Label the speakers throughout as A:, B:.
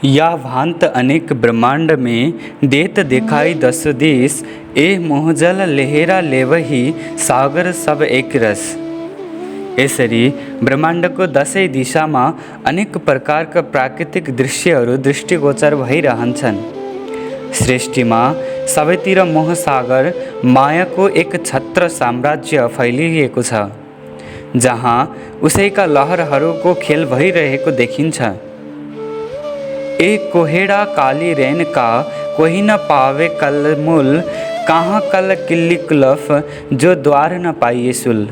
A: या भांत अनेक ब्रह्मांड में देत देखाई दस देश, ए मोहजल लेहेरा लेवही सागर सब एक रस। यसरी ब्रह्माण्डको दसैँ दिशामा अनेक प्रकारका प्राकृतिक दृश्यहरू दृष्टिगोचर भइरहन्छन्। सृष्टिमा सबैतिर मोहसागर मायाको एक छत्र साम्राज्य फैलिएको छ, जहाँ उसैका लहरहरूको खेल भइरहेको देखिन्छ। एक कोहेड़ा काली रेन का कोही न पावे कल मूल, कहाँ कल किल्ली कुलफ जो द्वार न पाइए सुल।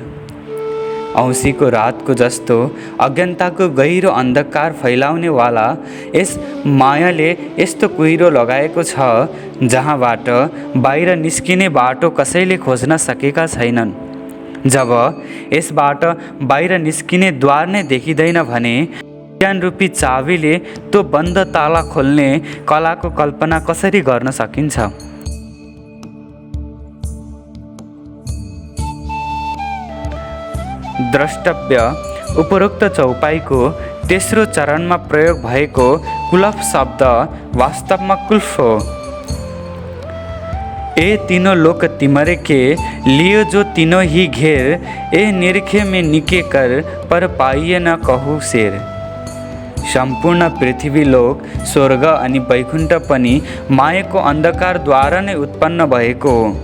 A: औँसीको रातको जस्तो अज्ञानताको गहिरो अन्धकार फैलाउनेवाला यस मायाले यस्तो कुहिरो लगाएको छ, जहाँबाट बाहिर निस्किने बाटो कसैले खोज्न सकेका छैनन्। जब यसबाट बाहिर निस्किने द्वार नै देखिँदैन भने ज्ञान रूपी चाबीले त्यो बन्द ताला खोल्ने कलाको कल्पना कसरी गर्न सकिन्छ। द्रष्टव्य उपरोक्त चौपाईको तेस्रो चरणमा प्रयोग भएको कुलफ शब्द वास्तवमा कुल्फ हो। ए तीनों लोक तिमरे के लियो जो तीनों ही घेर, ए निरखे में निके कर पर पाइए न कहू शेर। सम्पूर्ण पृथ्वी लोक स्वर्ग अनि वैकुण्ठ पनि मायाको अन्धकारद्वारा नै उत्पन्न भएको हो।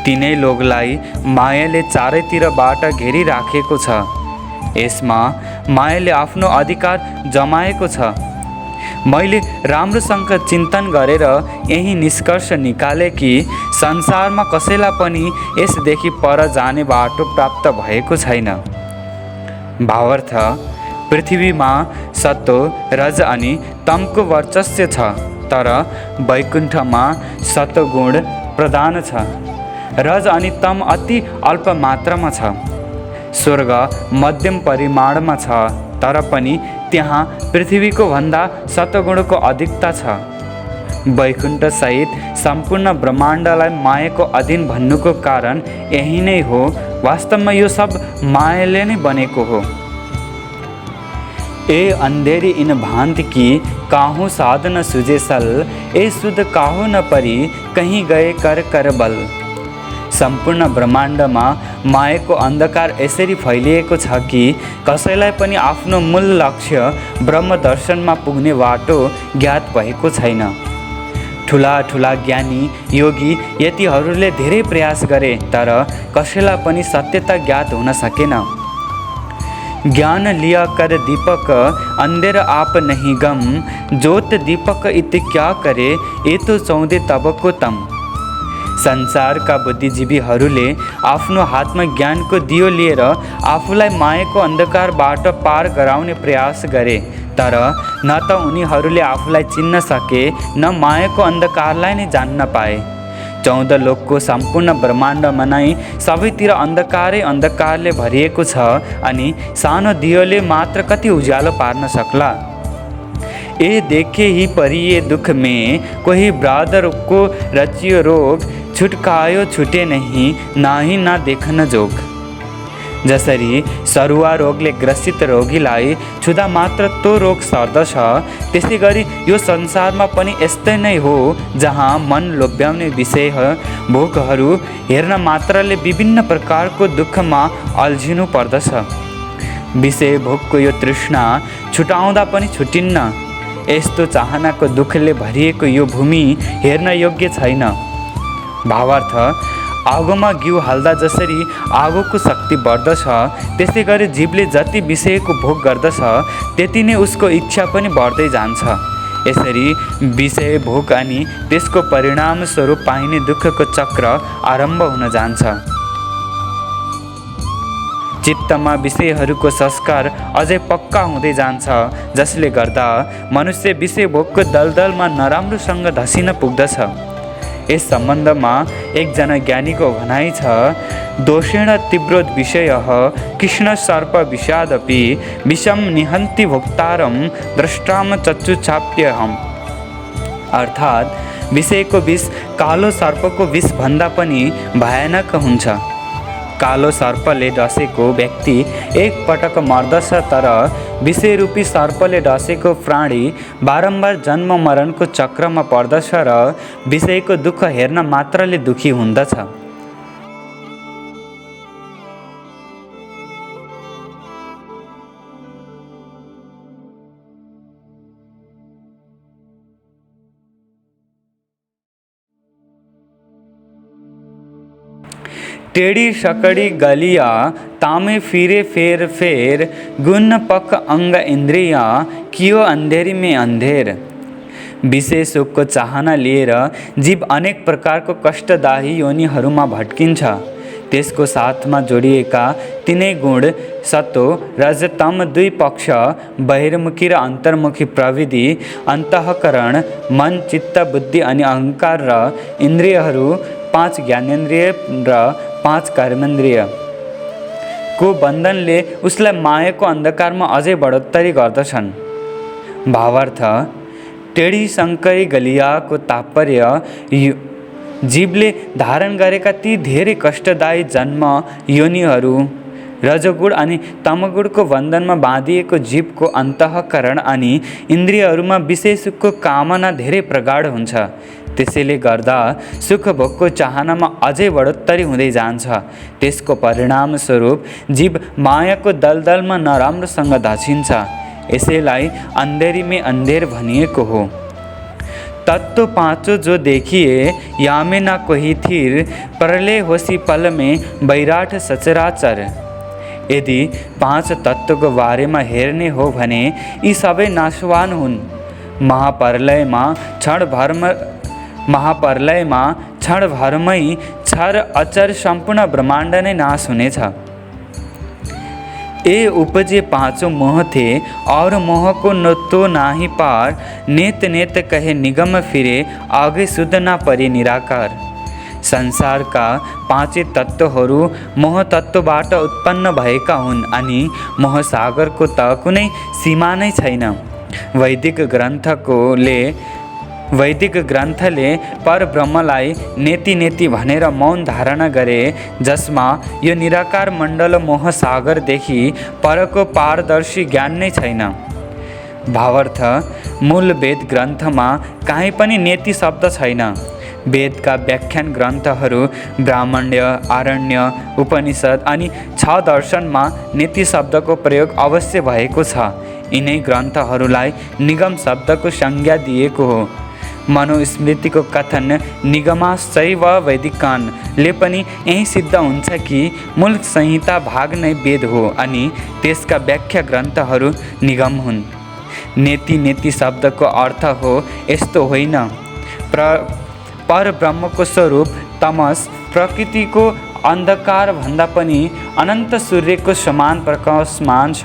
A: तिनै लोकलाई मायाले चारैतिरबाट घेरिराखेको छ। यसमा मायाले आफ्नो अधिकार जमाएको छ। मैले राम्रोसँग चिन्तन गरेर यही निष्कर्ष निकाले कि संसारमा कसैलाई पनि यसदेखि पर जाने बाटो प्राप्त भएको छैन। भावार्थ, पृथ्वीमा सत्व, रज अनि तमको वर्चस्व छ, तर वैकुण्ठमा सत्वगुण प्रधान छ। रज अनि तम अति अल्प मात्रामा छ। स्वर्ग मध्यम परिमाणमा छ, तर पनि त्यहाँ पृथ्वीको भन्दा सत्वगुणको अधिकता छ। वैकुण्ठ सहित सम्पूर्ण ब्रह्माण्डलाई मायाको अधीन भन्नुको कारण यही नै हो। वास्तवमा यो सब मायाले नै बनेको हो। ए अंधेरी इन भांत की काहू साध न सुझे सल, ए सुध काहू न परी कहीं गए कर कर बल। सम्पूर्ण ब्रह्माण्डमा मायाको अन्धकार यसरी फैलिएको छ कि कसैलाई पनि आफ्नो मूल लक्ष्य ब्रह्म दर्शनमा पुग्ने बाटो ज्ञात भएको छैन। ठुला ठुला ज्ञानी योगी यतिहरूले धेरै प्रयास गरे, तर कसैलाई पनि सत्यता ज्ञात हुन सकेन। ज्ञान लिया कर दीपक अंधेर आप नहीं गम, ज्योत दीपक इत क्या करे, ये तो चौधे तबको तम। संसारका बुद्धिजीवीहरूले आफ्नो हातमा ज्ञानको दियो लिएर आफूलाई मायाको अन्धकारबाट पार गराउने प्रयास गरे, तर न त उनीहरूले आफूलाई चिन्न सके, न मायाको अन्धकारलाई नै जान्न पाए। 14 लोकको सम्पूर्ण ब्रह्माण्डमा नै सबैतिर अन्धकारै अन्धकारले भरिएको छ, अनि सानो दियोले मात्र कति उज्यालो पार्न सक्ला। ए देखे ही परिए दुख में, कोही ब्रादर को रचियो रोग, छुटकायो छुटे नहीं, नाही ना देखन जोग। जसरी सरुवा रोगले ग्रसित रोगीलाई छुँदा मात्र त्यो रोग सर्दछ, त्यसै गरी यो संसारमा पनि यस्तै नै हो, जहाँ मन लोभ्याउने विषय भोगहरू हेर्न मात्रले विभिन्न प्रकारको दुःखमा अल्झिनु पर्दछ। विषय भोगको यो तृष्णा छुटाउँदा पनि छुटिन्न। यस्तो चाहनाको दुःखले भरिएको यो भूमि हेर्न योग्य छैन। भावार्थ, आगोमा घिउ हाल्दा जसरी आगोको शक्ति बढ्दछ, त्यसै गरी जीवले जति विषयको भोग गर्दछ त्यति नै उसको इच्छा पनि बढ्दै जान्छ। यसरी विषय भोग अनि त्यसको परिणाम स्वरूप पाइने दुःखको चक्र आरम्भ हुन जान्छ। चित्तमा विषयहरूको संस्कार अझै पक्का हुँदै जान्छ, जसले गर्दा मनुष्य विषय भोगको दलदलमा नराम्रोसँग धसिन पुग्दछ। यस सम्बन्धमा एकजना ज्ञानीको भनाइ छ, दोषेण तीव्रोद विषयः कृष्ण सर्प विषादपि विषम निहन्ति भोक्तारम द्रष्टाम चक्षुचाप्यहम्। अर्थात् विषयको विष कालो सर्पको विष भन्दा पनि भयानक हुन्छ। कालो सर्पले डसेको व्यक्ति एक पटक मर्दछ, तर विषयरूपी सर्पले डसेको प्राणी बारम्बार जन्म मरणको चक्रमा पर्दछ र विषयको दुःख हेर्न मात्रले दुखी हुँदछ। टेढ़ी सकड़ी गलिया तामे फिरे फेर फेर, गुण पक अंग इंद्रिया कियो अंधेरी में अंधेर। विषय सुखको चाहना लिएर जीव अनेक प्रकारको कष्टदायी योनिहरूमा भट्किन्छ। त्यसको साथमा जोडिएका तिनै गुण सत्व रज तम दुई पक्ष, बहिर्मुखी र अन्तर्मुखी प्रविधि, अन्तःकरण मन चित्त बुद्धि अनि अहङ्कार र इन्द्रियहरू, 5 ज्ञानेन्द्रिय र 5 कर्मेन्द्रिय को बन्धनले उसलाई मायाको अन्धकारमा अझै बढोत्तरी गर्दछन्। भावार्थ, टेढी शङ्करी गलियाको तात्पर्य जीवले धारण गरेका ती धेरै कष्टदायी जन्म योनिहरू रजोगुण अनि तमगुणको बन्धनमा बाँधिएको जीवको अन्तःकरण अनि इन्द्रियहरूमा विषय सुखको कामना धेरै प्रगाढ हुन्छ। त्यसैले गर्दा सुख भोगको चाहनामा अझै बढोत्तरी हुँदै जान्छ। त्यसको परिणामस्वरूप जीव मायाको दलदलमा नराम्रोसँग धसिन्छ। यसैलाई अन्धेरीमै अन्धेर भनिएको हो। तत्व पाँचों जो देखिए यामे न कोही थिर, प्रलय होसी पल में बैराठ सचराचर। यदि 5 तत्त्वको बारेमा हेर्ने हो भने यी सबै नाशवान हुन्। महाप्रलयमा क्षणभरमै क्षर अचर सम्पूर्ण ब्रह्माण्ड नै नाश हुनेछ। ए उपजे पाँचों मोह थे और मोह को न तो नाही पार, नेत नेत कहे निगम फिरे आगे शुद्ध न परे निराकार। संसारका 5 तत्त्वहरू मोह तत्त्वबाट उत्पन्न भएका हुन् अनि मोह सागरको त कुनै सीमा नै छैन। वैदिक ग्रन्थले परब्रह्मलाई नेति नेति भनेर मौन धारणा गरे, जसमा यो निराकार मण्डल मोह सागरदेखि परको पारदर्शी ज्ञान नै छैन। भावार्थ, मूल वेद ग्रन्थमा कहीँ पनि नेति शब्द छैन। वेदका व्याख्यान ग्रन्थहरू ब्राह्मण्य, आरण्य, उपनिषद अनि 6 दर्शनमा नेति शब्दको प्रयोग अवश्य भएको छ। यिनै ग्रन्थहरूलाई निगम शब्दको संज्ञा दिएको हो। मनुस्मृतिको कथन निगमाश्चैव वैदिकानले पनि यही सिद्ध हुन्छ कि मूल संहिता भाग नै वेद हो अनि त्यसका व्याख्या ग्रन्थहरू निगम हुन्। नेति नेति शब्दको अर्थ हो यस्तो होइन। परब्रह्मको स्वरूप तमस, प्रकृतिको अन्धकार भन्दा पनि अनन्त सूर्यको समान प्रकाशमान छ।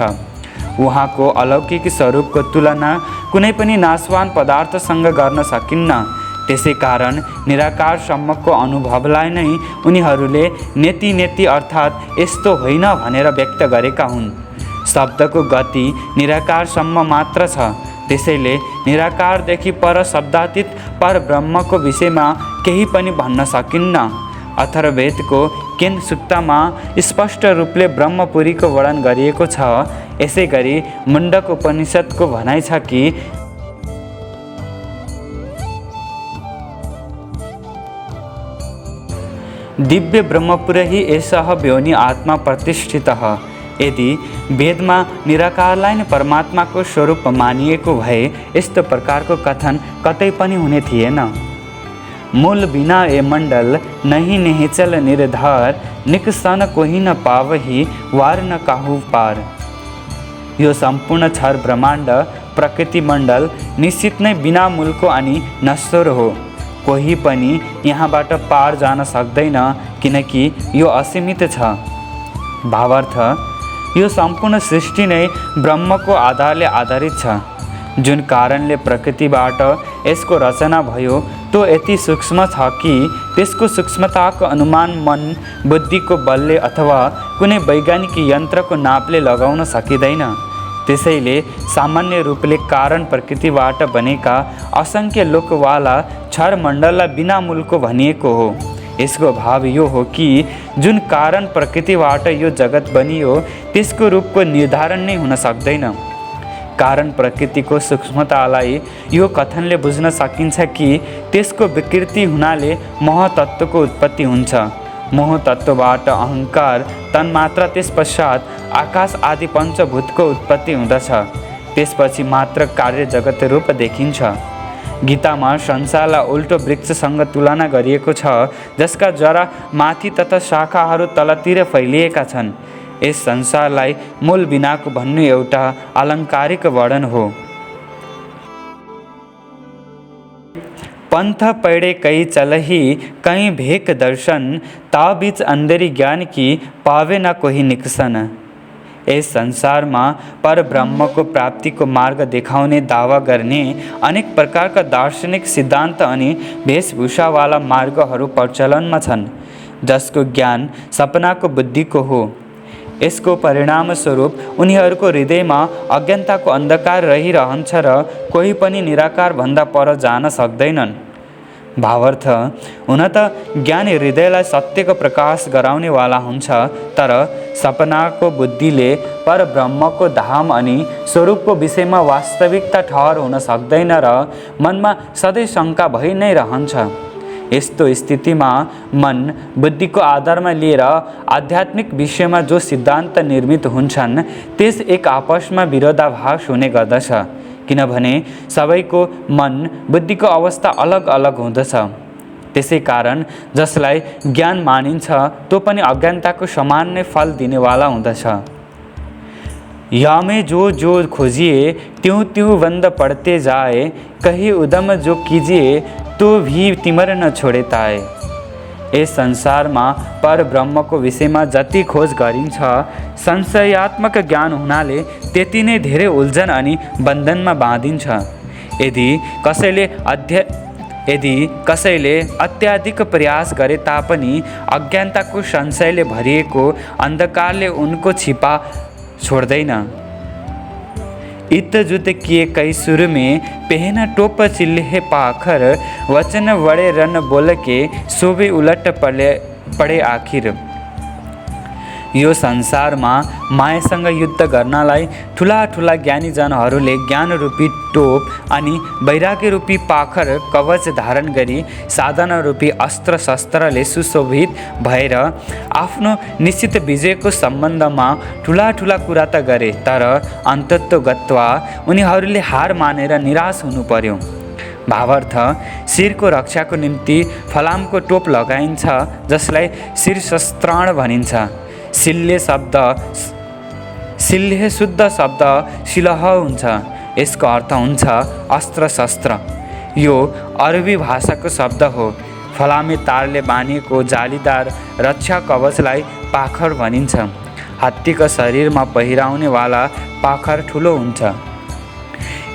A: उहाँको अलौकिक स्वरूपको तुलना कुनै पनि नाशवान पदार्थसँग गर्न सकिन्न। त्यसै कारण निराकारसम्मको अनुभवलाई नै उनीहरूले नेति नेति अर्थात् यस्तो होइन भनेर व्यक्त गरेका हुन्। शब्दको गति निराकारसम्म मात्र छ। त्यसैले निराकारदेखि पर शब्दातीत परब्रह्मको विषयमा केही पनि भन्न सकिन्न। अथर्ववेदको केन सुक्तमा स्पष्ट रूपले ब्रह्मपुरीको वर्णन गरिएको छ। यसै गरी मुण्डक उपनिषदको भनाइ छ कि दिव्य ब्रह्मपुर ही एषः व्योनि आत्मा प्रतिष्ठितः। यदि वेदमा निराकारलाई नै परमात्माको स्वरूप मानिएको भए यस्तो प्रकारको कथन कतै पनि हुने थिएन। मूल बिना ए मण्डल नहीं निहिचल निर्धार, निकसन कोही न पावही वार न काहू पार। यो सम्पूर्ण क्षर ब्रह्माण्ड प्रकृति मण्डल निश्चित नै बिना मूलको अनि नश्वर हो। कोही पनि यहाँबाट पार जान सक्दैन किनकि यो असीमित छ। भावार्थ, यो सम्पूर्ण सृष्टि नै ब्रह्मको आधारले आधारित छ। जुन कारणले प्रकृतिबाट यसको रचना भयो त्यो यति सूक्ष्म छ कि त्यसको सूक्ष्मताको अनुमान मन बुद्धिको बलले अथवा कुनै वैज्ञानिक यन्त्रको नापले लगाउन सकिँदैन। त्यसैले सामान्य रूपले कारण प्रकृतिबाट बनेका असङ्ख्य लोकवाला क्षर मण्डललाई बिना मूलको भनिएको हो। यसको भाव यो हो कि जुन कारण प्रकृतिबाट यो जगत बनियो त्यसको रूपको निर्धारण नै हुन सक्दैन। कारण प्रकृतिको सूक्ष्मतालाई यो कथनले बुझ्न सकिन्छ कि त्यसको विकृति हुनाले मोहतत्त्वको उत्पत्ति हुन्छ। मोहतत्त्वबाट अहङ्कार, तन्मात्रा, त्यसपश्चात आकाश आदि पञ्चभूतको उत्पत्ति हुँदछ। त्यसपछि मात्र कार्य जगत रूप देखिन्छ। गीतामा संसारलाई उल्टो वृक्षसँग तुलना गरिएको छ, जसका जरा माथि तथा शाखाहरू तलतिर फैलिएका छन्। यस संसारलाई मूल बिनाको भन्नु एउटा अलङ्कारिक वर्णन हो। पंथ पड़े कई चलही कहीं भेक दर्शन, ता बीच अंधेरी ज्ञान की पावे न कोही निकसन। यस संसारमा पर ब्रह्मको प्राप्तिको मार्ग देखाउने दावा गर्ने अनेक प्रकारका दार्शनिक सिद्धान्त अनि वेशभूषावाला मार्गहरू प्रचलनमा छन्, जसको ज्ञान सपनाको बुद्धिको हो। यसको परिणामस्वरूप उनीहरूको हृदयमा अज्ञानताको अन्धकार रहिरहन्छ र कोही पनि निराकारभन्दा पर जान सक्दैनन्। भावार्थ, हुन त ज्ञानी हृदयलाई सत्यको प्रकाश गराउनेवाला हुन्छ, तर सपनाको बुद्धिले पर ब्रह्मको धाम अनि स्वरूपको विषयमा वास्तविकता ठहर हुन सक्दैन र मनमा सधैँ शङ्का भइ नै रहन्छ। यस्तो स्थितिमा मन बुद्धिको आधारमा लिएर आध्यात्मिक विषयमा जो सिद्धान्त निर्मित हुन्छन्, त्यस एक आपसमा विरोधाभास हुने गर्दछ, किनभने सबैको मन बुद्धिको अवस्था अलग अलग हुँदछ। त्यसै कारण जसलाई ज्ञान मानिन्छ त्यो पनि अज्ञानताको समान नै फल दिनेवाला हुँदछ। यामे जो जो खोजिए त्यों त्यों बंद पड़ते जाए, कहीं उदम जो कीजिए तो भी तिमर न छोडे ताए। यस संसारमा पर ब्रह्मको विषयमा जति खोज गरिन्छ, संशयात्मक ज्ञान हुनाले त्यति नै धेरै उल्झन अनि बन्धनमा बाँधिन्छ। यदि कसैले अत्याधिक प्रयास गरे तापनि अज्ञानताको संशयले भरिएको अन्धकारले उनको छिपा छोड्दैन। इत जुत किए कई सुर में पहना टोप चिल्हे पाखर, वचन बड़े रन बोल के सोबे उलट पड़े आखिर। यो संसारमा मायासँग युद्ध गर्नलाई ठुला ठुला ज्ञानीजनहरूले ज्ञान रूपी टोप अनि वैराग्य रूपी पाखर कवच धारण गरी साधना रूपी अस्त्र शस्त्रले सुशोभित भएर आफ्नो निश्चित विजयको सम्बन्धमा ठुला ठुला कुरा त गरे, तर अन्तत्वगत्वा उनीहरूले हार मानेर निराश हुनु पर्यो। भावार्थ, शिरको रक्षाको निम्ति फलामको टोप लगाइन्छ, जसलाई शीर्षस्त्राण भनिन्छ। शिल्हे शुद्ध शब्द शिलह हुन्छ। यसको अर्थ हुन्छ अस्त्र शस्त्र। यो अरबी भाषाको शब्द हो। फलामे तारले बाँधिएको जालीदार रक्षा कवचलाई पाखर भनिन्छ। हात्तीको शरीरमा पहिराउनेवाला पाखर ठुलो हुन्छ।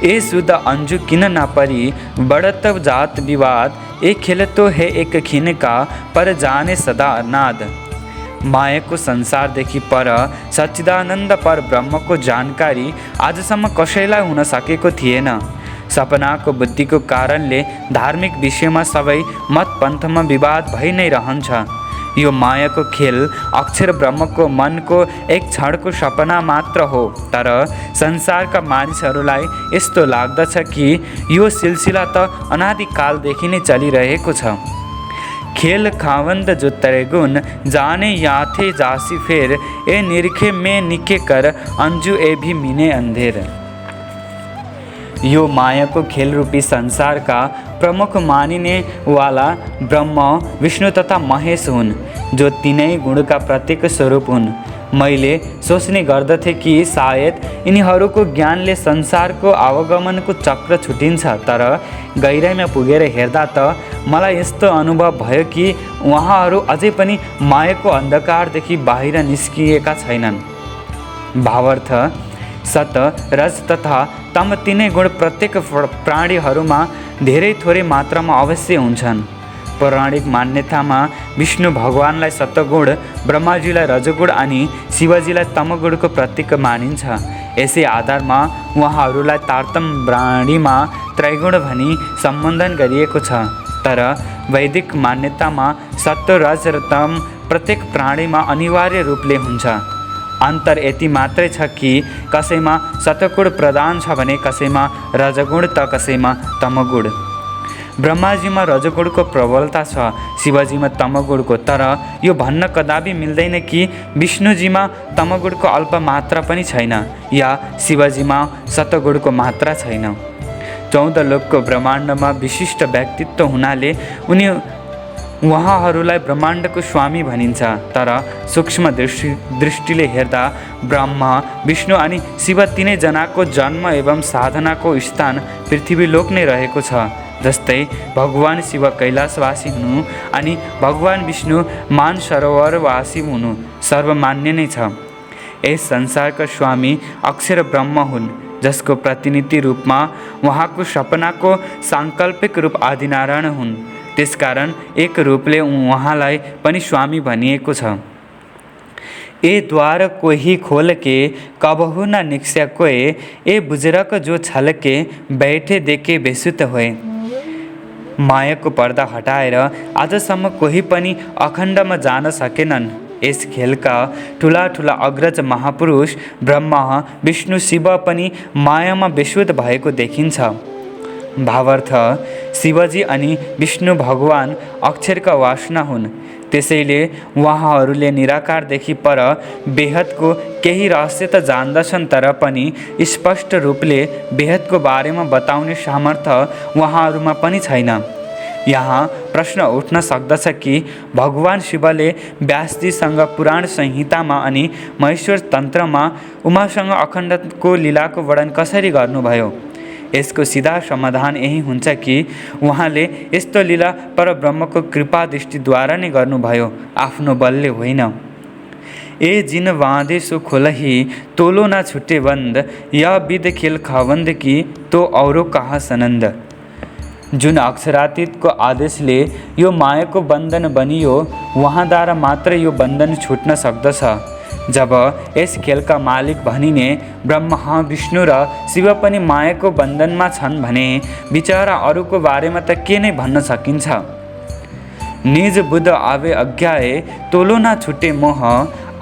A: ए शुद्ध अंजू किन नपरी बढत जात विवाद, ए खेल तो है एक खिन का पर जाने सदा नाद। मायाको संसारदेखि पर सच्चिदानन्द पर ब्रह्मको जानकारी आजसम्म कसैलाई हुन सकेको थिएन। सपनाको बुद्धिको कारणले धार्मिक विषयमा सबै मत पन्थमा विवाद भइ नै रहन्छ। यो मायाको खेल अक्षर ब्रह्मको मनको एक क्षणको सपना मात्र हो, तर संसारका मानिसहरूलाई यस्तो लाग्दछ कि यो सिलसिला त अनादिकालदेखि नै चलिरहेको छ। खेल खावंद जो तरगुन जाने याथे जासी फेर, ए निरखे में निके कर अंजू ए भी मिने अंधेर। यो मायाको खेल रूपी संसारका प्रमुख मानिने वाला ब्रह्म, विष्णु तथा महेश हुन्, जो तीनै गुणका प्रत्येक स्वरूप हुन्। मैले सोच्ने गर्दथे कि सायद यिनीहरूको ज्ञानले संसारको आवागमनको चक्र छुटिन्छ, तर गहिराइमा पुगेर हेर्दा त मलाई यस्तो अनुभव भयो कि उहाँहरू अझै पनि मायाको अन्धकारदेखि बाहिर निस्किएका छैनन्। भावार्थ, सत, रज तथा तम तीनै गुण प्रत्येक प्राणीहरूमा धेरै थोरै मात्रामा अवश्य हुन्छन्। पौराणिक मान्यतामा विष्णु भगवानलाई सतगुण, ब्रह्माजीलाई रजगुण अनि शिवजीलाई तमगुणको प्रतीक मानिन्छ। यसै आधारमा उहाँहरूलाई तारतम प्राणीमा त्रैगुण भनी सम्बोधन गरिएको छ, तर वैदिक मान्यतामा सत्व, रज र तम प्रत्येक प्राणीमा अनिवार्य रूपले हुन्छ। अन्तर यति मात्रै छ कि कसैमा सतगुण प्रधान छ भने कसैमा रजगुण त कसैमा तमगुण। ब्रह्माजीमा रजगुणको प्रबलता छ, शिवजीमा तमगुणको। तर यो भन्न कदापि मिल्दैन कि विष्णुजीमा तमगुणको अल्प मात्रा पनि छैन या शिवजीमा सतगुणको मात्रा छैन। 14 लोकको ब्रह्माण्डमा विशिष्ट व्यक्तित्व हुनाले उहाँहरूलाई ब्रह्माण्डको स्वामी भनिन्छ। तर सूक्ष्म दृष्टिले हेर्दा ब्रह्मा, विष्णु अनि शिव तीनैजनाको जन्म एवं साधनाको स्थान पृथ्वीलोक नै रहेको छ। जस्तै भगवान शिव कैलाशवासी हुनु अनि भगवान विष्णु मानसरोवरवासी हुनु सर्वमान्य नै छ। यस संसारका स्वामी अक्षर ब्रह्म हुन्, जसको प्रतिनिधि रूपमा उहाँको सपनाको साङ्कल्पिक रूप आदिनारायण हुन्। त्यसकारण एक रूपले उहाँलाई पनि स्वामी भनिएको छ। ए द्वार कोही खोलके कबहु न निक्स्या कोए, ए बुजरक जो छलके बैठे देखे बेसुत होए। मायाको पर्दा हटाएर आजसम्म कोही पनि अखण्डमा जान सकेनन्। यस खेलका ठुला ठुला अग्रज महापुरुष ब्रह्मा, विष्णु, शिव पनि मायामा बेसुध भएको देखिन्छ। भावार्थ, शिवजी अनि विष्णु भगवान अक्षरका वासना हुन्। त्यसैले उहाँहरूले निराकारदेखि पर बेहदको केही रहस्य त जान्दछन्, तर पनि स्पष्ट रूपले बेहदको बारेमा बताउने सामर्थ्य उहाँहरूमा पनि छैन। यहाँ प्रश्न उठ्न सक्दछ कि भगवान शिवले व्यासजीसँग पुराण संहितामा अनि महेश्वर तन्त्रमा उमासँग अखण्डको लीलाको वर्णन कसरी गर्नुभयो? यसको सिधा समाधान यही हुन्छ कि उहाँले यस्तो लीला परब्रह्मको कृपा दृष्टिद्वारा नै गर्नुभयो, आफ्नो बलले होइन। ए जिन बाँधे सो खोलही, तोलो न छुटे बन्द, या विध खेल खबन्द कि तो औरो कहाँ सनन्द। जुन अक्षरातीतको आदेशले यो मायाको बन्धन बनियो, उहाँद्वारा मात्र यो बन्धन छुट्न सक्दछ। जब यस खेलका मालिक भनिने ब्रह्मा, विष्णु र शिव पनि मायाको बन्धनमा छन् भने बिचरा अरूको बारेमा त के नै भन्न सकिन्छ। निज बुद्ध आवे अज्ञाए, तोलो न छुटे मोह,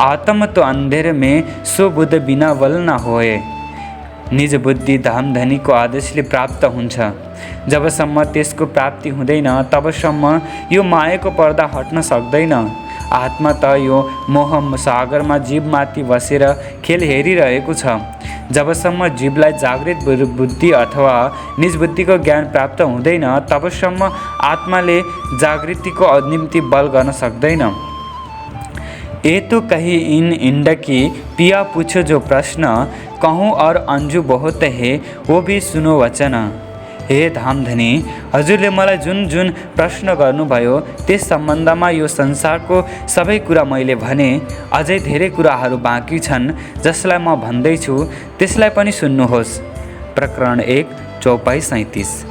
A: आत्म तो अन्धेर में सो बुद्ध बिना वल न होए। निज बुद्धि धाम धनीको आदेशले प्राप्त हुन्छ। जबसम्म त्यसको प्राप्ति हुँदैन तबसम्म यो मायाको पर्दा हट्न सक्दैन। आत्मा त यो मोह सागरमा जीवमाथि बसेर खेल हेरिरहेको छ। जबसम्म जीवलाई जागृत बुद्धि अथवा निज बुद्धिको ज्ञान प्राप्त हुँदैन तबसम्म आत्माले जागृतिको निम्ति बल गर्न सक्दैन। ए तो कहीं इन इंडकी पिया पूछो जो प्रश्न, कहूँ और अंजू बहुत है वो भी सुनो वचन। हे धामधनी, हजुरले मलाई जुन जुन प्रश्न गर्नुभयो त्यस सम्बन्धमा यो संसारको सबै कुरा मैले भने। अझै धेरै कुराहरू बाँकी छन् जसलाई म भन्दैछु, त्यसलाई पनि सुन्नुहोस्। प्रकरण 1 चौपाई 37।